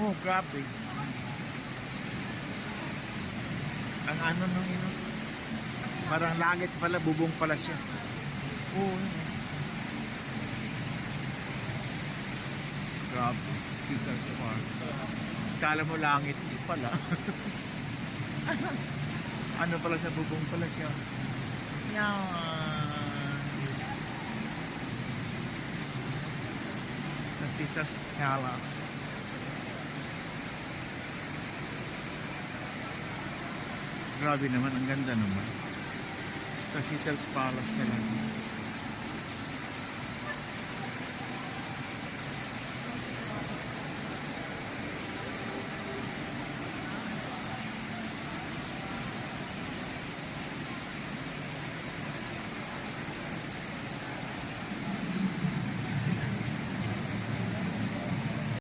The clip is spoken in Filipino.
Oh, grabe. Ang ano nung ino. Parang langit pala, bubong pala siya. Oo. Grabe. Caesar's Palace. Kala mo langit pala. Ano pala sa bubong pala siya. Yan. Sa Caesar's Palace. Grabe naman, ang ganda naman. Sa Caesar's Palace talaga.